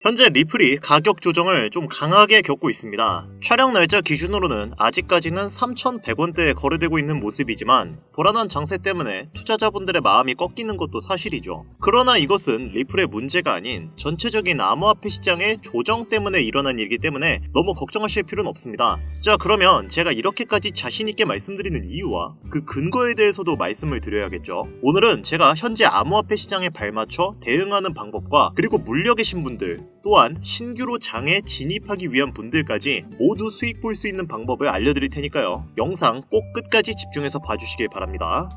현재 리플이 가격 조정을 좀 강하게 겪고 있습니다. 촬영 날짜 기준으로는 아직까지는 3,100원대에 거래되고 있는 모습이지만 불안한 장세 때문에 투자자분들의 마음이 꺾이는 것도 사실이죠. 그러나 이것은 리플의 문제가 아닌 전체적인 암호화폐 시장의 조정 때문에 일어난 일이기 때문에 너무 걱정하실 필요는 없습니다. 자, 그러면 제가 이렇게까지 자신있게 말씀드리는 이유와 그 근거에 대해서도 말씀을 드려야겠죠. 오늘은 제가 현재 암호화폐 시장에 발맞춰 대응하는 방법과 그리고 물려 계신 분들 또한 신규로 장에 진입하기 위한 분들까지 모두 수익 볼 수 있는 방법을 알려드릴 테니까요. 영상 꼭 끝까지 집중해서 봐주시길 바랍니다.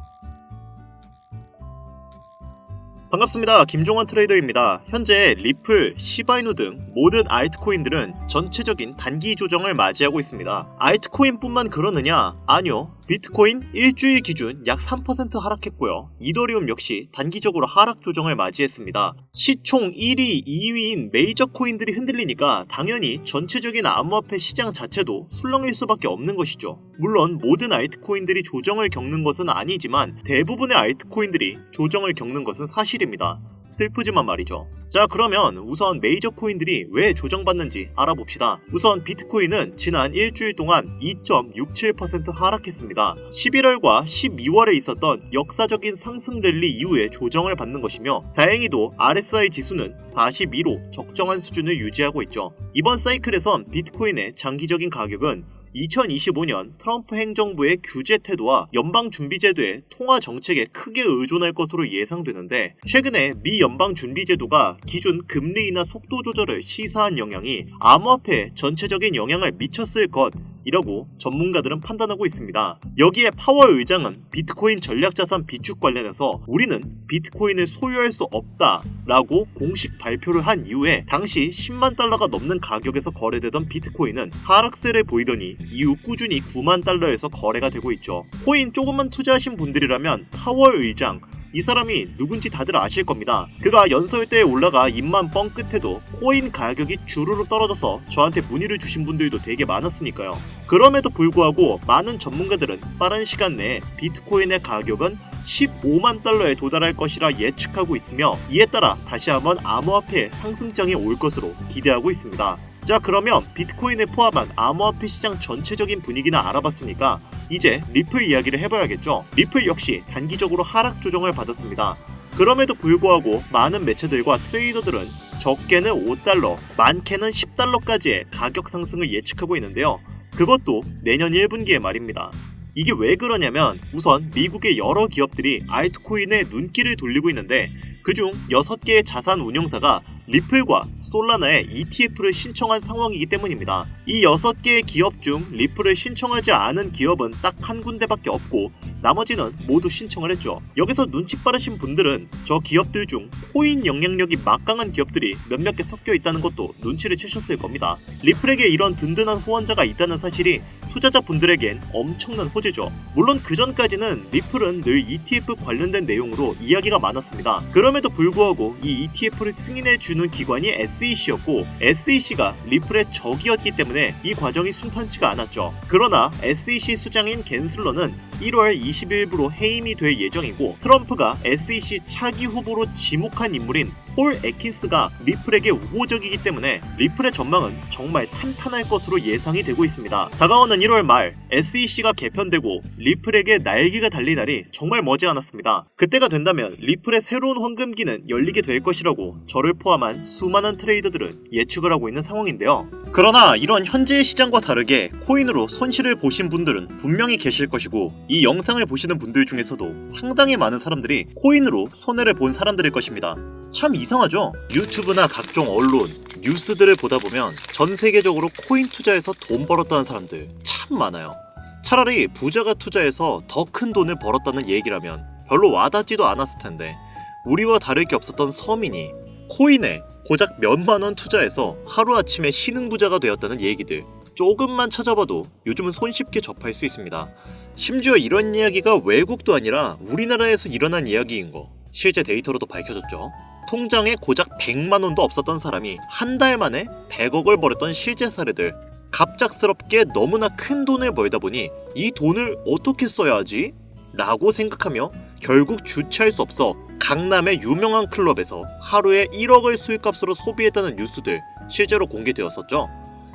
반갑습니다. 김종원 트레이더입니다. 현재 리플, 시바이누 등 모든 알트코인들은 전체적인 단기 조정을 맞이하고 있습니다. 알트코인뿐만 그러느냐? 아니요. 비트코인 일주일 기준 약 3% 하락했고요. 이더리움 역시 단기적으로 하락 조정을 맞이했습니다. 시총 1위, 2위인 메이저 코인들이 흔들리니까 당연히 전체적인 암호화폐 시장 자체도 술렁일 수밖에 없는 것이죠. 물론 모든 알트코인들이 조정을 겪는 것은 아니지만 대부분의 알트코인들이 조정을 겪는 것은 사실입니다. 슬프지만 말이죠. 자, 그러면 우선 메이저 코인들이 왜 조정받는지 알아봅시다. 우선 비트코인은 지난 일주일 동안 2.67% 하락했습니다. 11월과 12월에 있었던 역사적인 상승 랠리 이후에 조정을 받는 것이며 다행히도 RSI 지수는 42로 적정한 수준을 유지하고 있죠. 이번 사이클에선 비트코인의 장기적인 가격은 2025년 트럼프 행정부의 규제 태도와 연방준비제도의 통화 정책에 크게 의존할 것으로 예상되는데 최근에 미 연방준비제도가 기준 금리 인하 속도 조절을 시사한 영향이 암호화폐에 전체적인 영향을 미쳤을 것이라고 전문가들은 판단하고 있습니다. 여기에 파월 의장은 비트코인 전략자산 비축 관련해서 우리는 비트코인을 소유할 수 없다라고 공식 발표를 한 이후에 당시 10만 달러가 넘는 가격에서 거래되던 비트코인은 하락세를 보이더니 이후 꾸준히 9만 달러에서 거래가 되고 있죠. 코인 조금만 투자하신 분들이라면 파월 의장, 이 사람이 누군지 다들 아실 겁니다. 그가 연설대에 올라가 입만 뻥 끝에도 코인 가격이 주르르 떨어져서 저한테 문의를 주신 분들도 되게 많았으니까요. 그럼에도 불구하고 많은 전문가들은 빠른 시간 내에 비트코인의 가격은 15만 달러에 도달할 것이라 예측하고 있으며 이에 따라 다시 한번 암호화폐의 상승장이 올 것으로 기대하고 있습니다. 자, 그러면 비트코인을 포함한 암호화폐 시장 전체적인 분위기는 알아봤으니까 이제 리플 이야기를 해봐야겠죠. 리플 역시 단기적으로 하락 조정을 받았습니다. 그럼에도 불구하고 많은 매체들과 트레이더들은 적게는 5달러, 많게는 10달러까지의 가격 상승을 예측하고 있는데요. 그것도 내년 1분기에 말입니다. 이게 왜 그러냐면 우선 미국의 여러 기업들이 알트코인에 눈길을 돌리고 있는데 그중 6개의 자산 운용사가 리플과 솔라나의 ETF를 신청한 상황이기 때문입니다. 이 6개의 기업 중 리플을 신청하지 않은 기업은 딱 한 군데밖에 없고 나머지는 모두 신청을 했죠. 여기서 눈치 빠르신 분들은 저 기업들 중 코인 영향력이 막강한 기업들이 몇몇 개 섞여 있다는 것도 눈치를 채셨을 겁니다. 리플에게 이런 든든한 후원자가 있다는 사실이 투자자분들에겐 엄청난 호재죠. 물론 그전까지는 리플은 늘 ETF 관련된 내용으로 이야기가 많았습니다. 그럼에도 불구하고 이 ETF를 승인해주는 기관이 SEC였고 SEC가 리플의 적이었기 때문에 이 과정이 순탄치가 않았죠. 그러나 SEC 수장인 겐슬러는 1월 20일부로 해임이 될 예정이고 트럼프가 SEC 차기 후보로 지목한 인물인 폴 애킨스가 리플에게 우호적이기 때문에 리플의 전망은 정말 탄탄할 것으로 예상이 되고 있습니다. 다가오는 1월 말 SEC가 개편되고 리플에게 날개가 달린 날이 정말 머지 않았습니다. 그때가 된다면 리플의 새로운 황금기는 열리게 될 것이라고 저를 포함한 수많은 트레이더들은 예측을 하고 있는 상황인데요. 그러나 이런 현재의 시장과 다르게 코인으로 손실을 보신 분들은 분명히 계실 것이고 이 영상을 보시는 분들 중에서도 상당히 많은 사람들이 코인으로 손해를 본 사람들일 것입니다. 참 이상하죠? 유튜브나 각종 언론, 뉴스들을 보다 보면 전 세계적으로 코인 투자해서 돈 벌었다는 사람들 참 많아요. 차라리 부자가 투자해서 더 큰 돈을 벌었다는 얘기라면 별로 와닿지도 않았을 텐데 우리와 다를 게 없었던 서민이 코인에 고작 몇만 원 투자해서 하루아침에 신흥부자가 되었다는 얘기들 조금만 찾아봐도 요즘은 손쉽게 접할 수 있습니다. 심지어 이런 이야기가 외국도 아니라 우리나라에서 일어난 이야기인 거 실제 데이터로도 밝혀졌죠. 통장에 고작 100만 원도 없었던 사람이 한 달 만에 100억을 벌였던 실제 사례들. 갑작스럽게 너무나 큰 돈을 벌다 보니 이 돈을 어떻게 써야 하지? 라고 생각하며 결국 주체할 수 없어 강남의 유명한 클럽에서 하루에 1억을 수익값으로 소비했다는 뉴스들 실제로 공개되었었죠.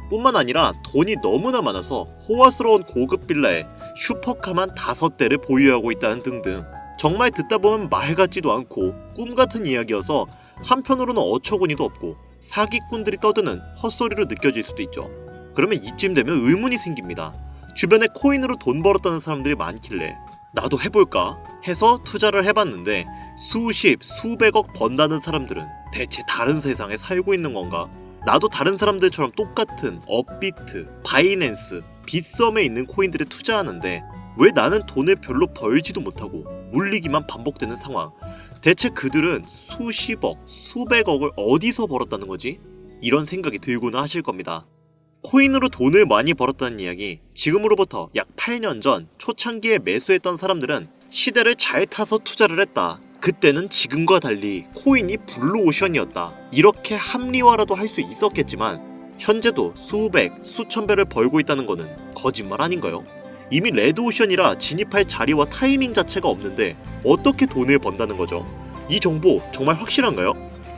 뿐만 아니라 돈이 너무나 많아서 호화스러운 고급 빌라에 슈퍼카만 5대를 보유하고 있다는 등등, 정말 듣다 보면 말 같지도 않고 꿈 같은 이야기여서 한편으로는 어처구니도 없고 사기꾼들이 떠드는 헛소리로 느껴질 수도 있죠. 그러면 이쯤 되면 의문이 생깁니다. 주변에 코인으로 돈 벌었다는 사람들이 많길래 나도 해볼까 해서 투자를 해봤는데 수십, 수백억 번다는 사람들은 대체 다른 세상에 살고 있는 건가? 나도 다른 사람들처럼 똑같은 업비트, 바이낸스, 빗썸에 있는 코인들에 투자하는데 왜 나는 돈을 별로 벌지도 못하고 물리기만 반복되는 상황? 대체 그들은 수십억, 수백억을 어디서 벌었다는 거지? 이런 생각이 들고는 하실 겁니다. 코인으로 돈을 많이 벌었다는 이야기, 지금으로부터 약 8년 전 초창기에 매수했던 사람들은 시대를 잘 타서 투자를 했다. 그때는 지금과 달리 코인이 블루오션이었다. 이렇게 합리화라도 할 수 있었겠지만 현재도 수백, 수천 배를 벌고 있다는 거는 거짓말 아닌가요? 이미 레드오션이라 진입할 자리와 타이밍 자체가 없는데 어떻게 돈을 번다는 거죠? 이 정보 정말 확실한가요?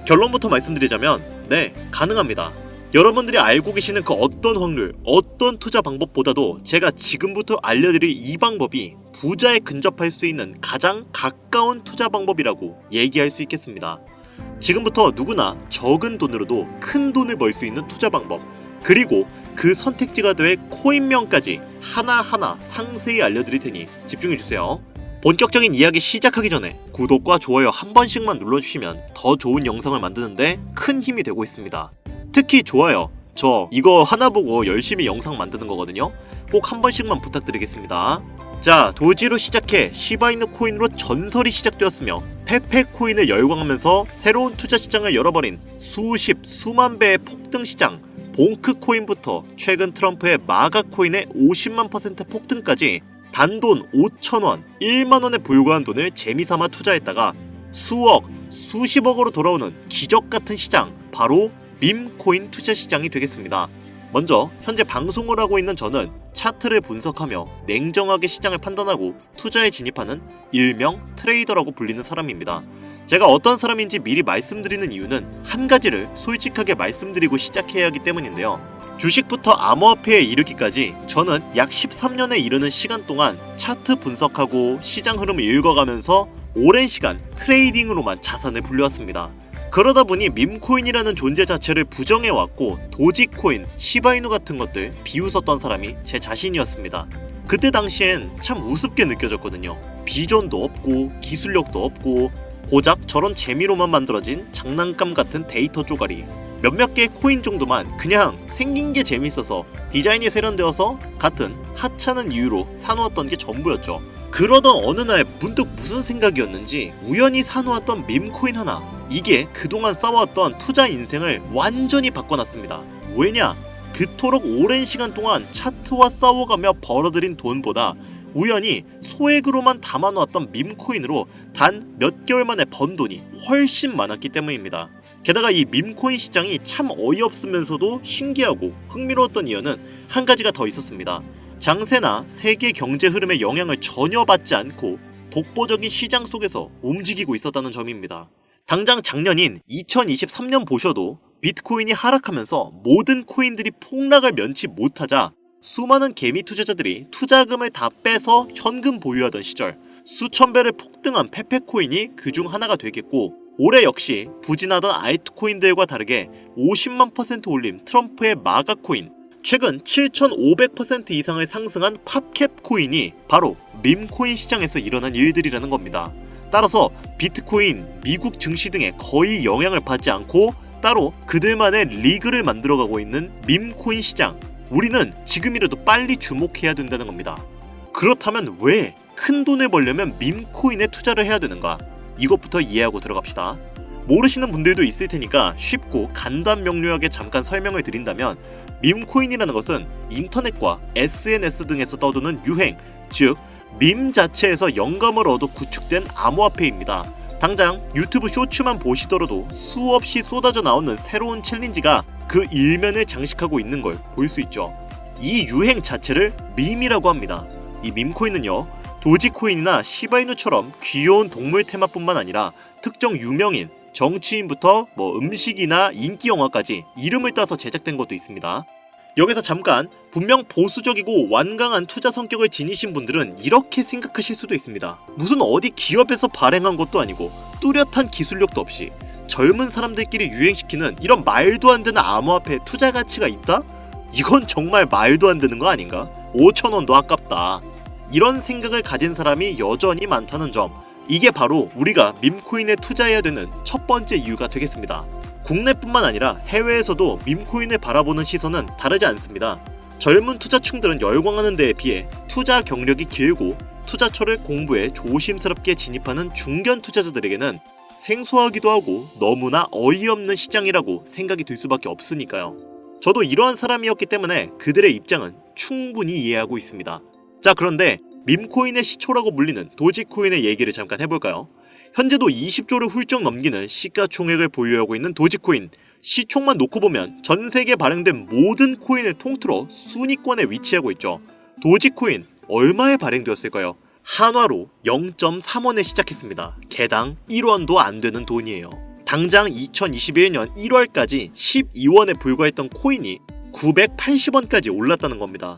결론부터 말씀드리자면 네, 가능합니다. 여러분들이 알고 계시는 그 어떤 확률, 어떤 투자 방법보다도 제가 지금부터 알려드릴 이 방법이 부자에 근접할 수 있는 가장 가까운 투자 방법이라고 얘기할 수 있겠습니다. 지금부터 누구나 적은 돈으로도 큰 돈을 벌 수 있는 투자 방법, 그리고 그 선택지가 될 코인명까지 하나하나 상세히 알려드릴 테니 집중해주세요. 본격적인 이야기 시작하기 전에 구독과 좋아요 한 번씩만 눌러주시면 더 좋은 영상을 만드는데 큰 힘이 되고 있습니다. 특히 좋아요, 저 이거 하나 보고 열심히 영상 만드는 거거든요. 꼭 한 번씩만 부탁드리겠습니다. 자, 도지로 시작해 시바이누 코인으로 전설이 시작되었으며 페페 코인을 열광하면서 새로운 투자 시장을 열어버린 수십, 수만 배의 폭등 시장 봉크 코인부터 최근 트럼프의 마가 코인의 50만 % 폭등까지 단돈 5,000원, 1만원에 불과한 돈을 재미삼아 투자했다가 수억, 수십억으로 돌아오는 기적같은 시장, 바로 밈코인 투자 시장이 되겠습니다. 먼저 현재 방송을 하고 있는 저는 차트를 분석하며 냉정하게 시장을 판단하고 투자에 진입하는 일명 트레이더라고 불리는 사람입니다. 제가 어떤 사람인지 미리 말씀드리는 이유는 한 가지를 솔직하게 말씀드리고 시작해야 하기 때문인데요. 주식부터 암호화폐에 이르기까지 저는 약 13년에 이르는 시간 동안 차트 분석하고 시장 흐름을 읽어가면서 오랜 시간 트레이딩으로만 자산을 불려왔습니다. 그러다 보니 밈코인이라는 존재 자체를 부정해왔고 도지코인, 시바이누 같은 것들 비웃었던 사람이 제 자신이었습니다. 그때 당시엔 참 우습게 느껴졌거든요. 비전도 없고 기술력도 없고 고작 저런 재미로만 만들어진 장난감 같은 데이터 쪼가리, 몇몇 개의 코인 정도만 그냥 생긴 게 재밌어서 디자인이 세련되어서 같은 하찮은 이유로 사놓았던 게 전부였죠. 그러던 어느 날 문득 무슨 생각이었는지 우연히 사놓았던 밈코인 하나, 이게 그동안 쌓아왔던 투자 인생을 완전히 바꿔놨습니다. 왜냐? 그토록 오랜 시간 동안 차트와 싸워가며 벌어들인 돈보다 우연히 소액으로만 담아놓았던 밈코인으로 단 몇 개월 만에 번 돈이 훨씬 많았기 때문입니다. 게다가 이 밈코인 시장이 참 어이없으면서도 신기하고 흥미로웠던 이유는 한 가지가 더 있었습니다. 장세나 세계 경제 흐름의 영향을 전혀 받지 않고 독보적인 시장 속에서 움직이고 있었다는 점입니다. 당장 작년인 2023년 보셔도 비트코인이 하락하면서 모든 코인들이 폭락을 면치 못하자 수많은 개미 투자자들이 투자금을 다 빼서 현금 보유하던 시절 수천 배를 폭등한 페페코인이 그중 하나가 되겠고, 올해 역시 부진하던 알트코인들과 다르게 50만 % 올림 트럼프의 마가 코인, 최근 7,500% 이상을 상승한 팝캡 코인이 바로 밈코인 시장에서 일어난 일들이라는 겁니다. 따라서 비트코인, 미국 증시 등에 거의 영향을 받지 않고 따로 그들만의 리그를 만들어가고 있는 밈코인 시장, 우리는 지금이라도 빨리 주목해야 된다는 겁니다. 그렇다면 왜 큰 돈을 벌려면 밈코인에 투자를 해야 되는가? 이것부터 이해하고 들어갑시다. 모르시는 분들도 있을 테니까 쉽고 간단 명료하게 잠깐 설명을 드린다면, 밈코인이라는 것은 인터넷과 SNS 등에서 떠도는 유행, 즉 밈 자체에서 영감을 얻어 구축된 암호화폐입니다. 당장 유튜브 쇼츠만 보시더라도 수없이 쏟아져 나오는 새로운 챌린지가 그 일면을 장식하고 있는 걸 볼 수 있죠. 이 유행 자체를 밈이라고 합니다. 이 밈코인은요, 도지코인이나 시바이누처럼 귀여운 동물 테마뿐만 아니라 특정 유명인, 정치인부터 음식이나 인기 영화까지 이름을 따서 제작된 것도 있습니다. 여기서 잠깐, 분명 보수적이고 완강한 투자 성격을 지니신 분들은 이렇게 생각하실 수도 있습니다. 무슨 어디 기업에서 발행한 것도 아니고 뚜렷한 기술력도 없이 젊은 사람들끼리 유행시키는 이런 말도 안 되는 암호화폐에 투자 가치가 있다? 이건 정말 말도 안 되는 거 아닌가? 5,000원도 아깝다. 이런 생각을 가진 사람이 여전히 많다는 점, 이게 바로 우리가 밈코인에 투자해야 되는 첫 번째 이유가 되겠습니다. 국내뿐만 아니라 해외에서도 밈코인을 바라보는 시선은 다르지 않습니다. 젊은 투자층들은 열광하는 데에 비해 투자 경력이 길고 투자처를 공부해 조심스럽게 진입하는 중견 투자자들에게는 생소하기도 하고 너무나 어이없는 시장이라고 생각이 들 수밖에 없으니까요. 저도 이러한 사람이었기 때문에 그들의 입장은 충분히 이해하고 있습니다. 자, 그런데 밈코인의 시초라고 불리는 도지코인의 얘기를 잠깐 해볼까요? 현재도 20조를 훌쩍 넘기는 시가총액을 보유하고 있는 도지코인. 시총만 놓고 보면 전 세계에 발행된 모든 코인을 통틀어 순위권에 위치하고 있죠. 도지코인 얼마에 발행되었을까요? 한화로 0.3원에 시작했습니다. 개당 1원도 안 되는 돈이에요. 당장 2021년 1월까지 12원에 불과했던 코인이 980원까지 올랐다는 겁니다.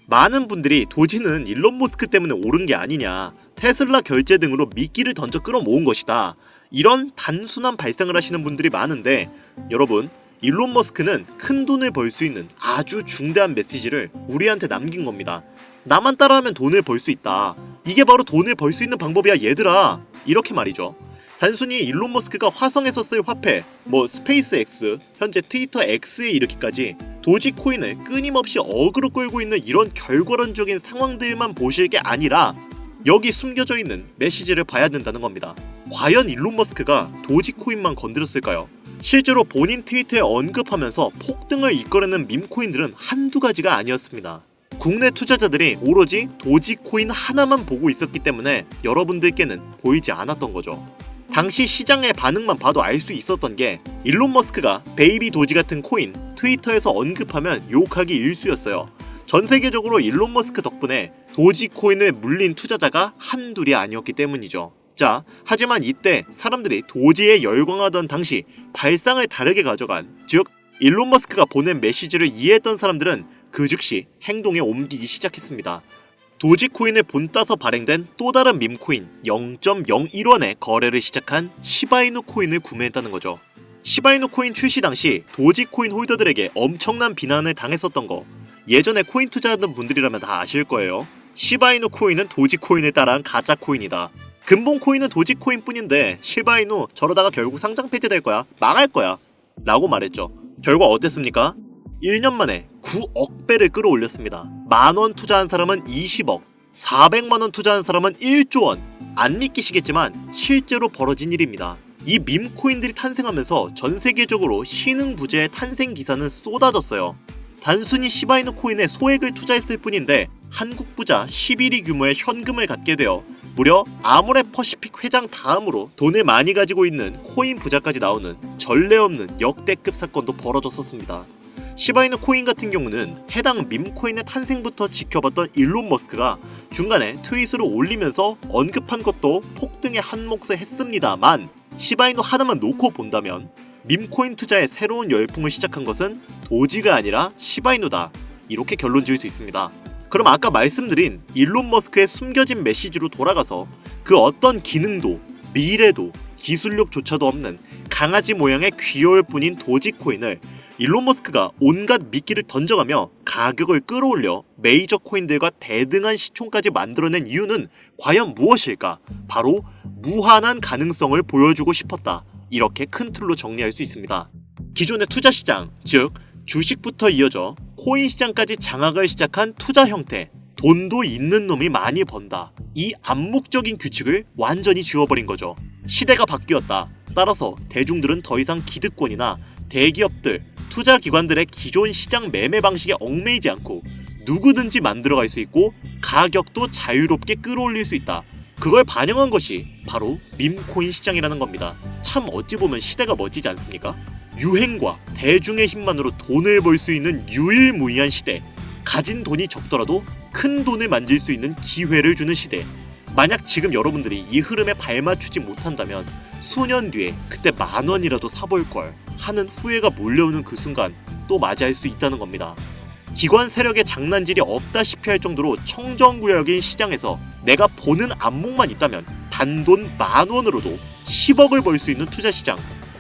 많은 분들이 도지는 일론 머스크 때문에 오른 게 아니냐, 테슬라 결제 등으로 미끼를 던져 끌어모은 것이다, 이런 단순한 발상을 하시는 분들이 많은데, 여러분, 일론 머스크는 큰 돈을 벌 수 있는 아주 중대한 메시지를 우리한테 남긴 겁니다. 나만 따라하면 돈을 벌 수 있다. 이게 바로 돈을 벌 수 있는 방법이야 얘들아. 이렇게 말이죠. 단순히 일론 머스크가 화성에서 쓸 화폐, 스페이스 X, 현재 트위터 X에 이르기까지 도지코인을 끊임없이 어그로 끌고 있는 이런 결과론적인 상황들만 보실 게 아니라 여기 숨겨져 있는 메시지를 봐야 된다는 겁니다. 과연 일론 머스크가 도지코인만 건드렸을까요? 실제로 본인 트위터에 언급하면서 폭등을 이끌어내는 밈코인들은 한두 가지가 아니었습니다. 국내 투자자들이 오로지 도지코인 하나만 보고 있었기 때문에 여러분들께는 보이지 않았던 거죠. 당시 시장의 반응만 봐도 알 수 있었던 게 일론 머스크가 베이비 도지 같은 코인 트위터에서 언급하면 욕하기 일쑤였어요. 전 세계적으로 일론 머스크 덕분에 도지코인을 물린 투자자가 한둘이 아니었기 때문이죠. 자, 하지만 이때 사람들이 도지에 열광하던 당시 발상을 다르게 가져간, 즉 일론 머스크가 보낸 메시지를 이해했던 사람들은 그 즉시 행동에 옮기기 시작했습니다. 도지코인을 본따서 발행된 또 다른 밈코인 0.01원에 거래를 시작한 시바이누 코인을 구매했다는 거죠. 시바이누 코인 출시 당시 도지코인 홀더들에게 엄청난 비난을 당했었던 거, 예전에 코인 투자하던 분들이라면 다 아실 거예요. 시바이누 코인은 도지코인을 따라한 가짜 코인이다. 근본 코인은 도지코인 뿐인데 시바이누 저러다가 결국 상장 폐지될 거야, 망할 거야 라고 말했죠. 결과 어땠습니까? 1년 만에 9억 배를 끌어올렸습니다. 만원 투자한 사람은 20억, 400만원 투자한 사람은 1조 원. 안 믿기시겠지만 실제로 벌어진 일입니다. 이 밈코인들이 탄생하면서 전 세계적으로 신흥부재의 탄생 기사는 쏟아졌어요. 단순히 시바이누 코인에 소액을 투자했을 뿐인데 한국 부자 11위 규모의 현금을 갖게 되어 무려 아모레 퍼시픽 회장 다음으로 돈을 많이 가지고 있는 코인 부자까지 나오는 전례 없는 역대급 사건도 벌어졌었습니다. 시바이누 코인 같은 경우는 해당 밈코인의 탄생부터 지켜봤던 일론 머스크가 중간에 트윗으로 올리면서 언급한 것도 폭등의 한 몫을 했습니다만, 시바이누 하나만 놓고 본다면 밈코인 투자의 새로운 열풍을 시작한 것은 도지가 아니라 시바이누다, 이렇게 결론 지을 수 있습니다. 그럼 아까 말씀드린 일론 머스크의 숨겨진 메시지로 돌아가서 그 어떤 기능도 미래도 기술력조차도 없는 강아지 모양의 귀여울 뿐인 도지코인을 일론 머스크가 온갖 미끼를 던져가며 가격을 끌어올려 메이저 코인들과 대등한 시총까지 만들어낸 이유는 과연 무엇일까? 바로 무한한 가능성을 보여주고 싶었다, 이렇게 큰 틀로 정리할 수 있습니다. 기존의 투자 시장, 즉 주식부터 이어져 코인 시장까지 장악을 시작한 투자 형태, 돈도 있는 놈이 많이 번다, 이 암묵적인 규칙을 완전히 지워버린 거죠. 시대가 바뀌었다. 따라서 대중들은 더 이상 기득권이나 대기업들, 투자기관들의 기존 시장 매매 방식에 얽매이지 않고 누구든지 만들어갈 수 있고 가격도 자유롭게 끌어올릴 수 있다. 그걸 반영한 것이 바로 밈코인 시장이라는 겁니다. 참 어찌 보면 시대가 멋지지 않습니까? 유행과 대중의 힘만으로 돈을 벌 수 있는 유일무이한 시대, 가진 돈이 적더라도 큰 돈을 만질 수 있는 기회를 주는 시대, 만약 지금 여러분들이 이 흐름에 발맞추지 못한다면 수년 뒤에 그때 10,000원이라도 사볼걸 하는 후회가 몰려오는 그 순간 또 맞이할 수 있다는 겁니다. 기관 세력의 장난질이 없다시피 할 정도로 청정구역인 시장에서 내가 보는 안목만 있다면 단돈 10,000원으로도 10억을 벌 수 있는 투자시장.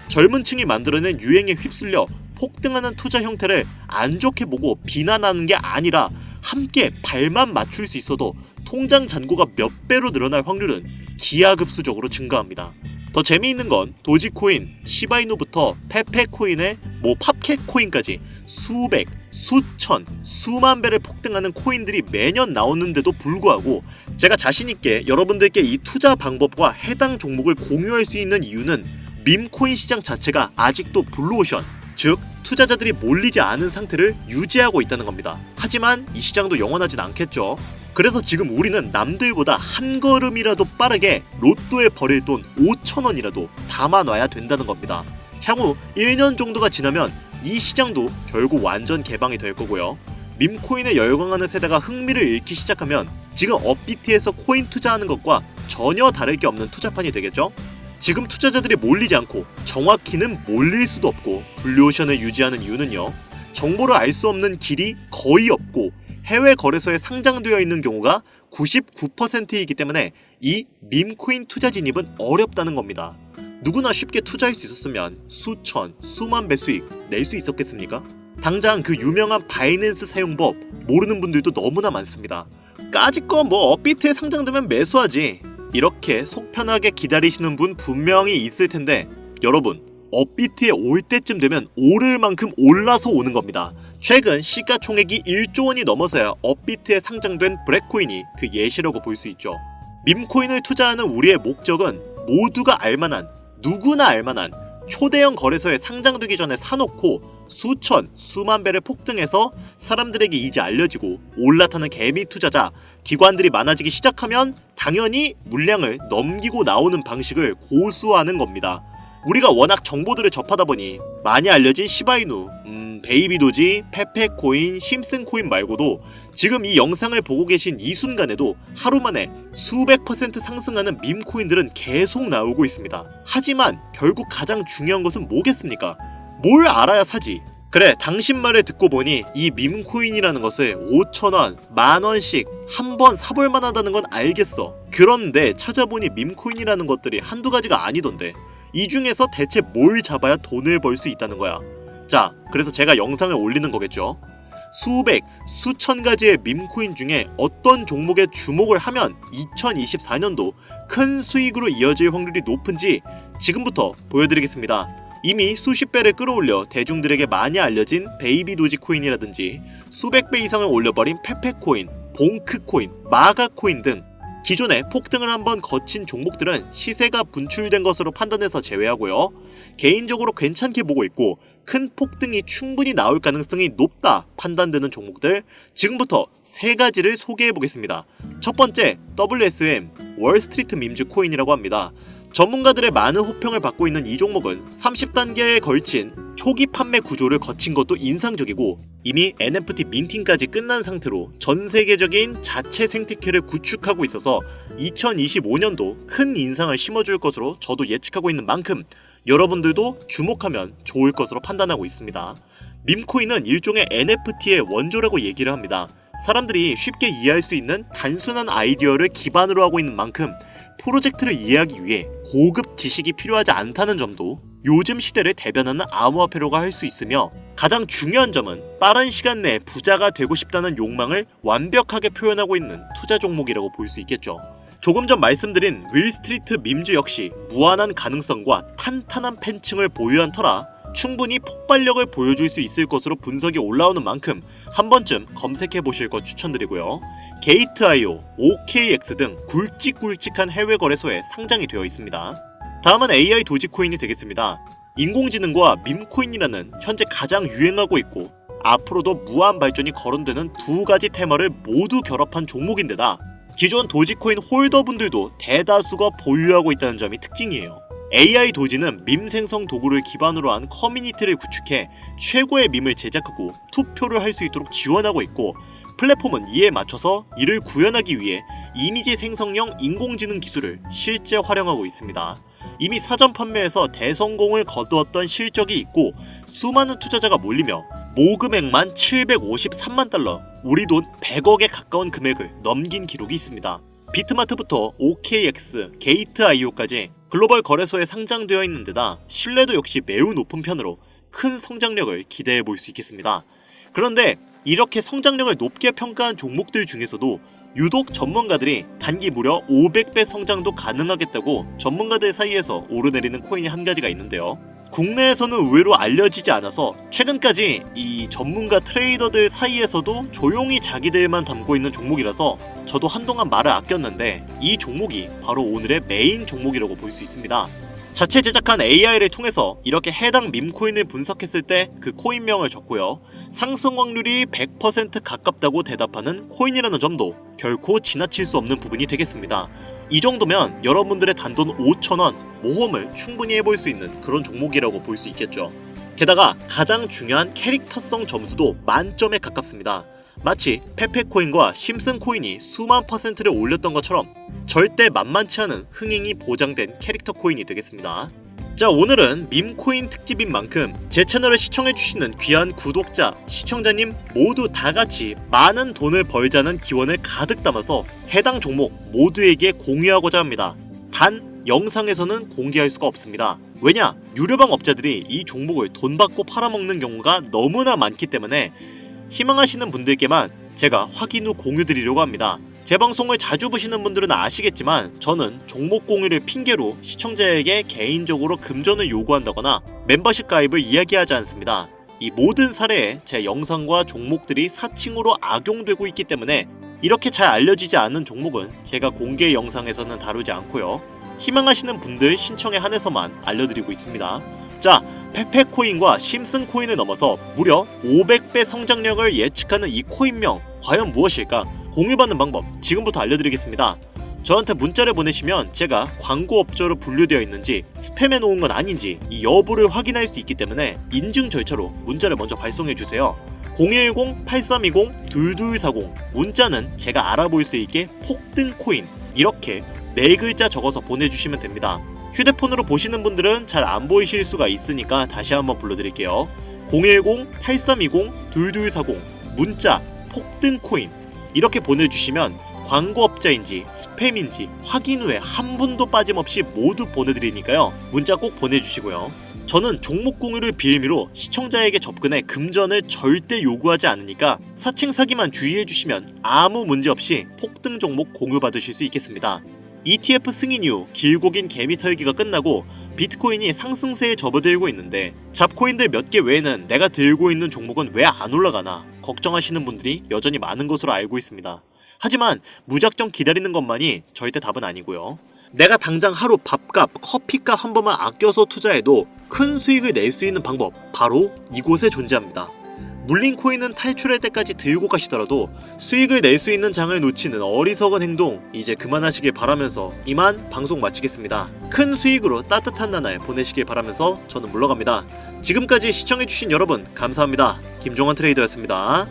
젊은 층이 만들어낸 유행에 휩쓸려 폭등하는 투자 형태를 안 좋게 보고 비난하는 게 아니라 함께 발만 맞출 수 있어도 통장 잔고가 몇 배로 늘어날 확률은 기하급수적으로 증가합니다. 더 재미있는 건 도지코인, 시바이누부터 페페코인의 팝캣코인까지 수백, 수천, 수만 배를 폭등하는 코인들이 매년 나오는데도 불구하고 제가 자신있게 여러분들께 이 투자 방법과 해당 종목을 공유할 수 있는 이유는 밈코인 시장 자체가 아직도 블루오션, 즉 투자자들이 몰리지 않은 상태를 유지하고 있다는 겁니다. 하지만 이 시장도 영원하진 않겠죠. 그래서 지금 우리는 남들보다 한 걸음이라도 빠르게 로또에 버릴 돈 5,000원이라도 담아놔야 된다는 겁니다. 향후 1년 정도가 지나면 이 시장도 결국 완전 개방이 될 거고요. 밈코인에 열광하는 세대가 흥미를 잃기 시작하면 지금 업비트에서 코인 투자하는 것과 전혀 다를 게 없는 투자판이 되겠죠? 지금 투자자들이 몰리지 않고 정확히는 몰릴 수도 없고 블루오션을 유지하는 이유는요. 정보를 알 수 없는 길이 거의 없고 해외 거래소에 상장되어 있는 경우가 99%이기 때문에 이 밈코인 투자 진입은 어렵다는 겁니다. 누구나 쉽게 투자할 수 있었으면 수천, 수만 배 수익 낼 수 있었겠습니까? 당장 그 유명한 바이낸스 사용법 모르는 분들도 너무나 많습니다. 까짓거 업비트에 상장되면 매수하지. 이렇게 속 편하게 기다리시는 분 분명히 있을 텐데 여러분, 업비트에 올 때쯤 되면 오를 만큼 올라서 오는 겁니다. 최근 시가총액이 1조 원이 넘어서야 업비트에 상장된 브렉코인이 그 예시라고 볼 수 있죠. 밈코인을 투자하는 우리의 목적은 모두가 알만한, 누구나 알만한 초대형 거래소에 상장되기 전에 사놓고 수천, 수만 배를 폭등해서 사람들에게 이제 알려지고 올라타는 개미 투자자, 기관들이 많아지기 시작하면 당연히 물량을 넘기고 나오는 방식을 고수하는 겁니다. 우리가 워낙 정보들을 접하다 보니 많이 알려진 시바이누, 베이비도지, 페페코인, 심슨코인 말고도 지금 이 영상을 보고 계신 이 순간에도 하루 만에 수백 % 상승하는 밈코인들은 계속 나오고 있습니다. 하지만 결국 가장 중요한 것은 뭐겠습니까? 뭘 알아야 사지. 그래, 당신 말을 듣고 보니 이 밈코인이라는 것을 5,000원, 10,000원씩 한 번 사볼 만하다는 건 알겠어. 그런데 찾아보니 밈코인이라는 것들이 한두 가지가 아니던데 이 중에서 대체 뭘 잡아야 돈을 벌 수 있다는 거야. 자, 그래서 제가 영상을 올리는 거겠죠. 수백, 수천 가지의 밈코인 중에 어떤 종목에 주목을 하면 2024년도 큰 수익으로 이어질 확률이 높은지 지금부터 보여드리겠습니다. 이미 수십 배를 끌어올려 대중들에게 많이 알려진 베이비 도지코인이라든지 수백 배 이상을 올려버린 페페코인, 봉크코인, 마가코인 등 기존에 폭등을 한번 거친 종목들은 시세가 분출된 것으로 판단해서 제외하고요. 개인적으로 괜찮게 보고 있고 큰 폭등이 충분히 나올 가능성이 높다 판단되는 종목들 지금부터 세 가지를 소개해 보겠습니다. 첫 번째, WSM, 월스트리트 밈즈 코인이라고 합니다. 전문가들의 많은 호평을 받고 있는 이 종목은 30단계에 걸친 초기 판매 구조를 거친 것도 인상적이고 이미 NFT 민팅까지 끝난 상태로 전 세계적인 자체 생태계를 구축하고 있어서 2025년도 큰 인상을 심어줄 것으로 저도 예측하고 있는 만큼 여러분들도 주목하면 좋을 것으로 판단하고 있습니다. 밈코인은 일종의 NFT의 원조라고 얘기를 합니다. 사람들이 쉽게 이해할 수 있는 단순한 아이디어를 기반으로 하고 있는 만큼 프로젝트를 이해하기 위해 고급 지식이 필요하지 않다는 점도 요즘 시대를 대변하는 암호화폐로가 할 수 있으며 가장 중요한 점은 빠른 시간 내에 부자가 되고 싶다는 욕망을 완벽하게 표현하고 있는 투자 종목이라고 볼 수 있겠죠. 조금 전 말씀드린 윌스트리트 밈즈 역시 무한한 가능성과 탄탄한 팬층을 보유한 터라 충분히 폭발력을 보여줄 수 있을 것으로 분석이 올라오는 만큼 한 번쯤 검색해 보실 것 추천드리고요. 게이트.io, OKX 등 굵직굵직한 해외 거래소에 상장이 되어 있습니다. 다음은 AI 도지코인이 되겠습니다. 인공지능과 밈코인이라는 현재 가장 유행하고 있고 앞으로도 무한 발전이 거론되는 두 가지 테마를 모두 결합한 종목인데다 기존 도지코인 홀더분들도 대다수가 보유하고 있다는 점이 특징이에요. AI 도지는 밈 생성 도구를 기반으로 한 커뮤니티를 구축해 최고의 밈을 제작하고 투표를 할 수 있도록 지원하고 있고 플랫폼은 이에 맞춰서 이를 구현하기 위해 이미지 생성형 인공지능 기술을 실제 활용하고 있습니다. 이미 사전 판매에서 대성공을 거두었던 실적이 있고 수많은 투자자가 몰리며 모금액만 753만 달러, 우리 돈 100억에 가까운 금액을 넘긴 기록이 있습니다. 비트마트부터 OKX, 게이트.io까지 글로벌 거래소에 상장되어 있는 데다 신뢰도 역시 매우 높은 편으로 큰 성장력을 기대해 볼 수 있겠습니다. 그런데 이렇게 성장력을 높게 평가한 종목들 중에서도 유독 전문가들이 단기 무려 500배 성장도 가능하겠다고 전문가들 사이에서 오르내리는 코인이 한 가지가 있는데요. 국내에서는 의외로 알려지지 않아서 최근까지 이 전문가 트레이더들 사이에서도 조용히 자기들만 담고 있는 종목이라서 저도 한동안 말을 아꼈는데 이 종목이 바로 오늘의 메인 종목이라고 볼 수 있습니다. 자체 제작한 AI를 통해서 이렇게 해당 밈코인을 분석했을 때 그 코인명을 적고요. 상승 확률이 100% 가깝다고 대답하는 코인이라는 점도 결코 지나칠 수 없는 부분이 되겠습니다. 이 정도면 여러분들의 단돈 5,000원 모험을 충분히 해볼 수 있는 그런 종목이라고 볼 수 있겠죠. 게다가 가장 중요한 캐릭터성 점수도 만점에 가깝습니다. 마치 페페코인과 심슨코인이 수만 %를 올렸던 것처럼 절대 만만치 않은 흥행이 보장된 캐릭터 코인이 되겠습니다. 자, 오늘은 밈코인 특집인 만큼 제 채널을 시청해주시는 귀한 구독자, 시청자님 모두 다같이 많은 돈을 벌자는 기원을 가득 담아서 해당 종목 모두에게 공유하고자 합니다. 단 영상에서는 공개할 수가 없습니다. 왜냐? 유료방 업자들이 이 종목을 돈 받고 팔아먹는 경우가 너무나 많기 때문에 희망하시는 분들께만 제가 확인 후 공유드리려고 합니다. 제 방송을 자주 보시는 분들은 아시겠지만 저는 종목 공유를 핑계로 시청자에게 개인적으로 금전을 요구한다거나 멤버십 가입을 이야기하지 않습니다. 이 모든 사례에 제 영상과 종목들이 사칭으로 악용되고 있기 때문에 이렇게 잘 알려지지 않은 종목은 제가 공개 영상에서는 다루지 않고요. 희망하시는 분들 신청에 한해서만 알려드리고 있습니다. 자, 페페코인과 심슨코인을 넘어서 무려 500배 성장력을 예측하는 이 코인명 과연 무엇일까? 공유받는 방법 지금부터 알려드리겠습니다. 저한테 문자를 보내시면 제가 광고업자로 분류되어 있는지 스팸해 놓은 건 아닌지 이 여부를 확인할 수 있기 때문에 인증 절차로 문자를 먼저 발송해주세요. 010-8320-2240 문자는 제가 알아볼 수 있게 폭등코인 이렇게 4글자 적어서 보내주시면 됩니다. 휴대폰으로 보시는 분들은 잘 안 보이실 수가 있으니까 다시 한번 불러드릴게요. 010-8320-2240 문자 폭등코인 이렇게 보내주시면 광고업자인지 스팸인지 확인 후에 한 분도 빠짐없이 모두 보내드리니까요. 문자 꼭 보내주시고요. 저는 종목 공유를 빌미로 시청자에게 접근해 금전을 절대 요구하지 않으니까 사칭 사기만 주의해주시면 아무 문제 없이 폭등 종목 공유받으실 수 있겠습니다. ETF 승인 이후 길고 긴 개미 털기가 끝나고 비트코인이 상승세에 접어들고 있는데 잡코인들 몇 개 외에는 내가 들고 있는 종목은 왜 안 올라가나 걱정하시는 분들이 여전히 많은 것으로 알고 있습니다. 하지만 무작정 기다리는 것만이 절대 답은 아니고요. 내가 당장 하루 밥값, 커피값 한 번만 아껴서 투자해도 큰 수익을 낼 수 있는 방법 바로 이곳에 존재합니다. 물린 코인은 탈출할 때까지 들고 가시더라도 수익을 낼 수 있는 장을 놓치는 어리석은 행동 이제 그만하시길 바라면서 이만 방송 마치겠습니다. 큰 수익으로 따뜻한 나날 보내시길 바라면서 저는 물러갑니다. 지금까지 시청해주신 여러분 감사합니다. 김종환 트레이더였습니다.